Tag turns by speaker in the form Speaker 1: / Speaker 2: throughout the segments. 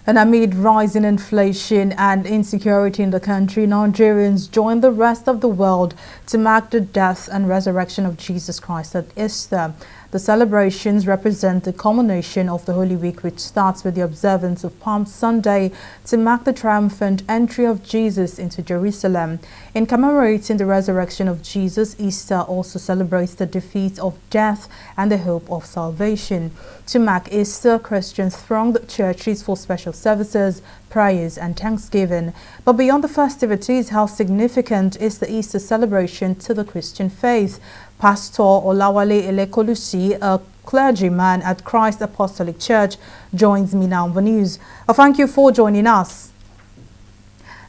Speaker 1: And amid rising inflation and insecurity in the country, Nigerians join the rest of the world to mark the death and resurrection of Jesus Christ at Easter. The celebrations represent the culmination of the Holy Week, which starts with the observance of Palm Sunday to mark the triumphant entry of Jesus into Jerusalem. In commemorating the resurrection of Jesus, Easter also celebrates the defeat of death and the hope of salvation. To mark Easter, Christians throng the churches for special services, prayers and thanksgiving. But beyond the festivities, how significant is the Easter celebration to the Christian faith? Pastor Elekolusi, a clergyman at Christ Apostolic Church, joins me now on the news. Thank you for joining us.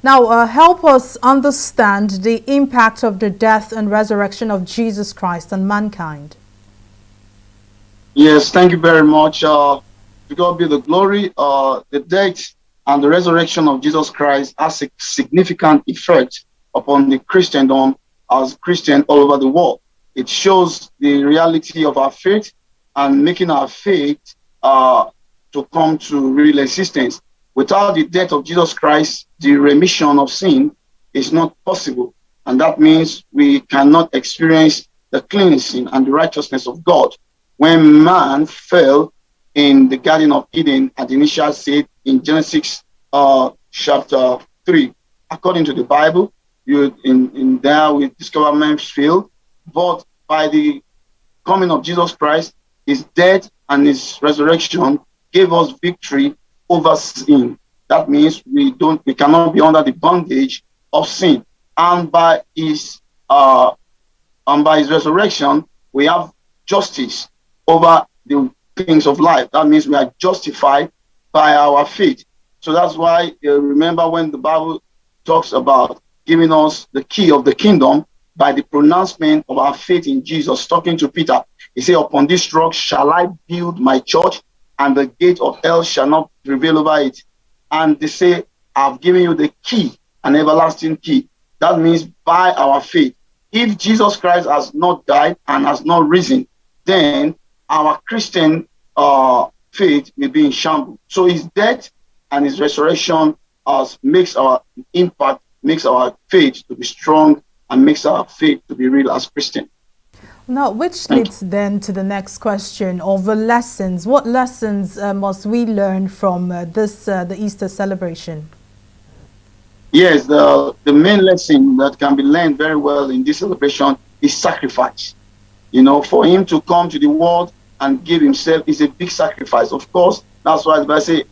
Speaker 1: Now, help us understand the impact of the death and resurrection of Jesus Christ on mankind.
Speaker 2: Yes, thank you very much. To God be the glory. The death and the resurrection of Jesus Christ has a significant effect upon the Christendom as Christians all over the world. It shows the reality of our faith and making our faith to come to real existence. Without the death of Jesus Christ, the remission of sin is not possible. And that means we cannot experience the cleansing and the righteousness of God. When man fell in the Garden of Eden at the initial state in Genesis chapter 3, according to the Bible, in there we discover man failed, but by the coming of Jesus Christ, his death and his resurrection gave us victory over sin. That means we cannot be under the bondage of sin. And by his resurrection, we have justice over the things of life. That means we are justified by our faith. So that's why remember when the Bible talks about giving us the key of the kingdom by the pronouncement of our faith in Jesus, talking to Peter, he said, upon this rock shall I build my church, and the gate of hell shall not prevail over it. And they say, I've given you the key, an everlasting key. That means by our faith. If Jesus Christ has not died and has not risen, then our Christian faith will be in shambles. So his death and his resurrection makes our impact, makes our faith to be strong, and makes our faith to be real as Christian.
Speaker 1: Now, which leads then to the next question of the lessons. What lessons must we learn from the Easter celebration?
Speaker 2: Yes, the main lesson that can be learned very well in this celebration is sacrifice. You know, for him to come to the world and give himself is a big sacrifice. Of course, that's why the Bible says,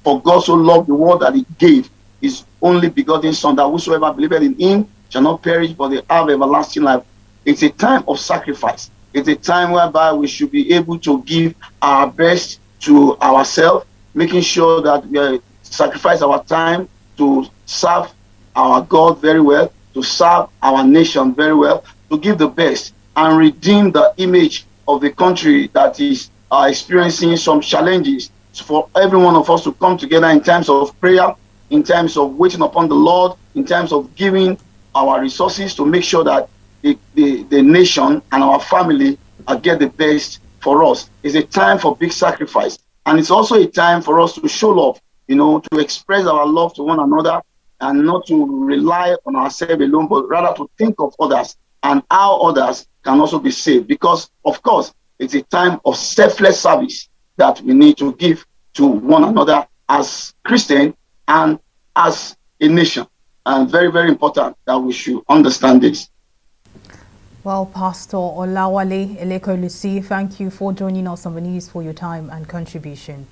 Speaker 2: for God so loved the world that he gave his only begotten Son, that whosoever believeth in him shall not perish, but they have everlasting life. It's a time of sacrifice. It's a time whereby we should be able to give our best to ourselves, making sure that we sacrifice our time to serve our God very well, to serve our nation very well, to give the best and redeem the image of the country that is experiencing some challenges. So for every one of us to come together in times of prayer, in times of waiting upon the Lord, in times of giving our resources to make sure that the nation and our family get the best for us. It's a time for big sacrifice. And it's also a time for us to show love, you know, to express our love to one another and not to rely on ourselves alone, but rather to think of others and how others can also be saved. Because, of course, it's a time of selfless service that we need to give to one another as Christians and as a nation. And very, very important that we should understand this.
Speaker 1: Well, Pastor Elekolusi, thank you for joining us on the news, for your time and contribution.